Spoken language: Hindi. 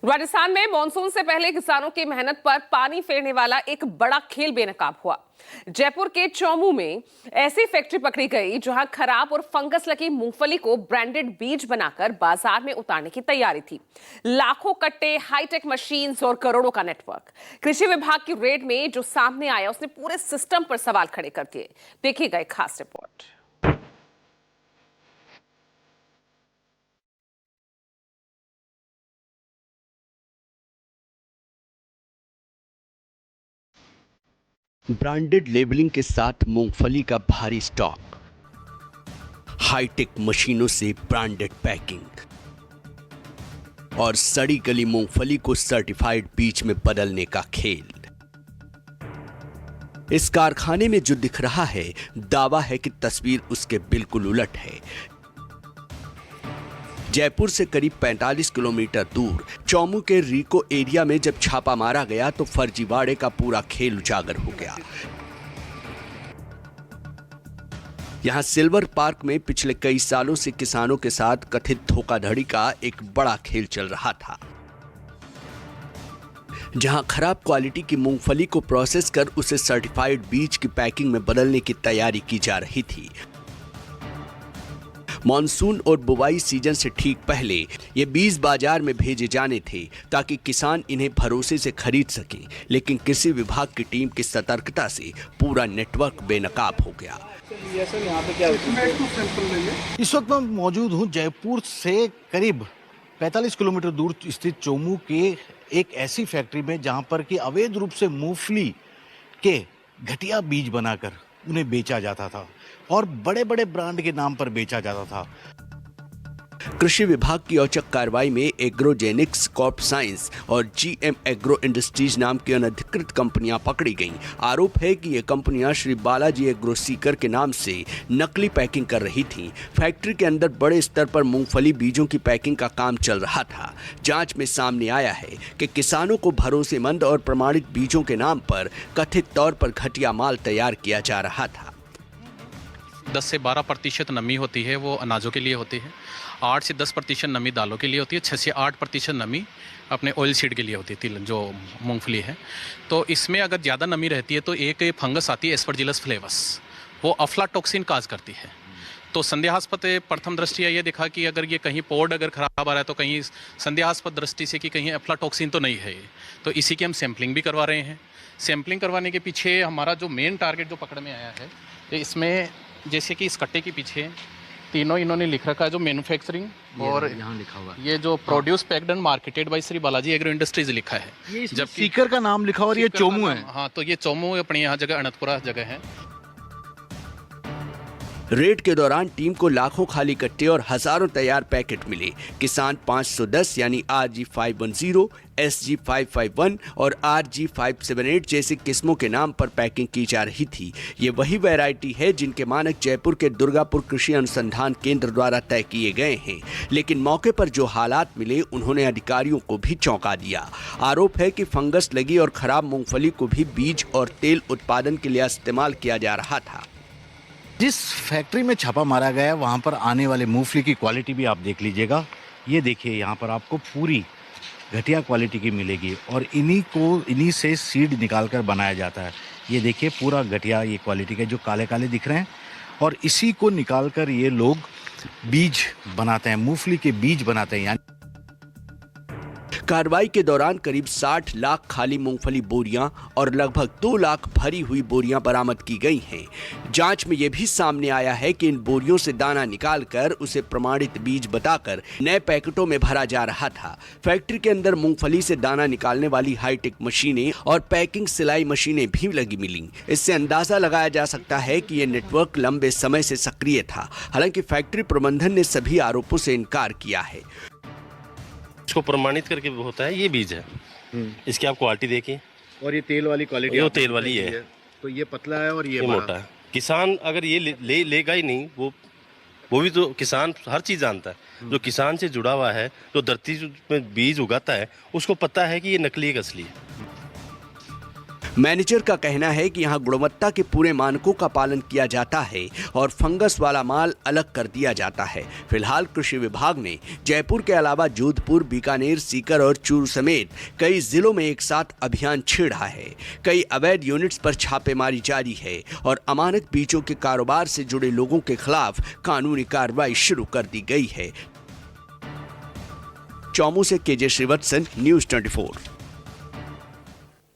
राजस्थान में मानसून से पहले किसानों की मेहनत पर पानी फेरने वाला एक बड़ा खेल बेनकाब हुआ। जयपुर के चौमू में ऐसी फैक्ट्री पकड़ी गई जहां खराब और फंगस लगी मूंगफली को ब्रांडेड बीज बनाकर बाजार में उतारने की तैयारी थी। लाखों कट्टे, हाईटेक मशीन्स और करोड़ों का नेटवर्क। कृषि विभाग की रेड में जो सामने आया उसने पूरे सिस्टम पर सवाल खड़े कर दिए। देखिएगा एक खास रिपोर्ट। ब्रांडेड लेबलिंग के साथ मूंगफली का भारी स्टॉक, हाईटेक मशीनों से ब्रांडेड पैकिंग और सड़ी गली मूंगफली को सर्टिफाइड बीज में बदलने का खेल। इस कारखाने में जो दिख रहा है, दावा है कि तस्वीर उसके बिल्कुल उलट है। जयपुर से करीब 45 किलोमीटर दूर चौमू के रीको एरिया में जब छापा मारा गया तो फर्जीवाड़े का पूरा खेल उजागर हो गया। यहां सिल्वर पार्क में पिछले कई सालों से किसानों के साथ कथित धोखाधड़ी का एक बड़ा खेल चल रहा था, जहां खराब क्वालिटी की मूंगफली को प्रोसेस कर उसे सर्टिफाइड बीज की पैकिंग में बदलने की तैयारी की जा रही थी। मॉनसून और बुवाई सीजन से ठीक पहले ये बीज बाजार में भेजे जाने थे ताकि किसान इन्हें भरोसे से खरीद सकें, लेकिन कृषि विभाग की टीम की सतर्कता से पूरा नेटवर्क बेनकाब हो गया। इस वक्त मैं मौजूद हूँ जयपुर से करीब 45 किलोमीटर दूर स्थित चौमू के एक ऐसी फैक्ट्री में जहां पर कि अवैध रूप से मूंगफली के घटिया बीज बनाकर उन्हें बेचा जाता था और बड़े बड़े ब्रांड के नाम पर बेचा जाता था। कृषि विभाग की औचक कार्रवाई में एग्रोजेनिक्स कॉर्प साइंस और जीएम एग्रो इंडस्ट्रीज नाम की अनधिकृत कंपनियां पकड़ी गईं। आरोप है कि ये कंपनियां श्री बालाजी एग्रो सीकर के नाम से नकली पैकिंग कर रही थीं। फैक्ट्री के अंदर बड़े स्तर पर मूंगफली बीजों की पैकिंग का काम चल रहा था। जांच में सामने आया है कि किसानों को भरोसेमंद और प्रमाणित बीजों के नाम पर कथित तौर पर घटिया माल तैयार किया जा रहा था। 10 से 12% नमी होती है वो अनाजों के लिए होती है, 8 से 10% नमी दालों के लिए होती है, 6 से 8% नमी अपने ऑयल सीड के लिए होती है, तिल जो मूंगफली है। तो इसमें अगर ज़्यादा नमी रहती है तो एक फंगस आती है एस्परजिलस फ्लेवस, वो अफ्लाटॉक्सिन काज करती है। तो संदेहास्पद प्रथम दृष्टया ये देखा कि अगर ये कहीं पोर्ड अगर खराब आ रहा है तो कहीं संदेहास्पद दृष्टि से कि कहीं अफ्लाटॉक्सिन तो नहीं है ये, तो इसी की हम सैम्पलिंग भी करवा रहे हैं। सैम्पलिंग करवाने के पीछे हमारा जो मेन टारगेट जो पकड़ में आया है, तो इसमें जैसे कि इस कट्टे के पीछे तीनों इन्होंने लिख रखा है जो मैन्युफैक्चरिंग और यहाँ लिखा हुआ ये जो produce packed and marketed bye Shri Balaji agro industries लिखा है, जब सीकर का नाम लिखा और ये चौमू है। हाँ, तो ये चौमू अपने यहाँ जगह अनंतपुरा जगह है। रेड के दौरान टीम को लाखों खाली कट्टे और हजारों तैयार पैकेट मिले। किसान 510 यानी RG510, SG551 और RG578 जैसी किस्मों के नाम पर पैकिंग की जा रही थी। ये वही वैरायटी है जिनके मानक जयपुर के दुर्गापुर कृषि अनुसंधान केंद्र द्वारा तय किए गए हैं, लेकिन मौके पर जो हालात मिले उन्होंने अधिकारियों को भी चौंका दिया। आरोप है कि फंगस लगी और खराब मूंगफली को भी बीज और तेल उत्पादन के लिए इस्तेमाल किया जा रहा था। जिस फैक्ट्री में छापा मारा गया है वहां पर आने वाले मूंगफली की क्वालिटी भी आप देख लीजिएगा। ये देखिए, यहाँ पर आपको पूरी घटिया क्वालिटी की मिलेगी और इन्हीं से सीड निकालकर बनाया जाता है। ये देखिए, पूरा घटिया ये क्वालिटी के जो काले काले दिख रहे हैं और इसी को निकालकर ये लोग बीज बनाते हैं, मूंगफली के बीज बनाते हैं। यानी कार्रवाई के दौरान करीब 60 लाख खाली मूंगफली बोरियां और लगभग 2 लाख भरी हुई बोरियां बरामद की गई हैं। जांच में यह भी सामने आया है कि इन बोरियों से दाना निकालकर उसे प्रमाणित बीज बताकर नए पैकेटों में भरा जा रहा था। फैक्ट्री के अंदर मूंगफली से दाना निकालने वाली हाईटेक मशीनें और पैकिंग सिलाई मशीनें भी लगी मिली। इससे अंदाजा लगाया जा सकता है कि यह नेटवर्क लंबे समय से सक्रिय था। हालांकि फैक्ट्री प्रबंधन ने सभी आरोपों से इनकार किया है। इसको प्रमाणित करके होता है, ये बीज है, इसकी आप क्वालिटी देखिए। और ये तेल वाली क्वालिटी, ये तेल वाली है, तो ये पतला है और ये मोटा है। किसान अगर ये लेगा ही नहीं, वो भी तो किसान हर चीज जानता है। जो किसान से जुड़ा हुआ है, जो धरती में बीज उगाता है, उसको पता है कि ये नकली है असली है। मैनेजर का कहना है कि यहां गुणवत्ता के पूरे मानकों का पालन किया जाता है और फंगस वाला माल अलग कर दिया जाता है। फिलहाल कृषि विभाग ने जयपुर के अलावा जोधपुर, बीकानेर, सीकर और चूरू समेत कई जिलों में एक साथ अभियान छेड़ा है। कई अवैध यूनिट्स पर छापेमारी जारी है और अमानक बीजों के कारोबार से जुड़े लोगों के खिलाफ कानूनी कार्रवाई शुरू कर दी गई है। चौमू से केजे श्रीवत्सन, न्यूज़ 24।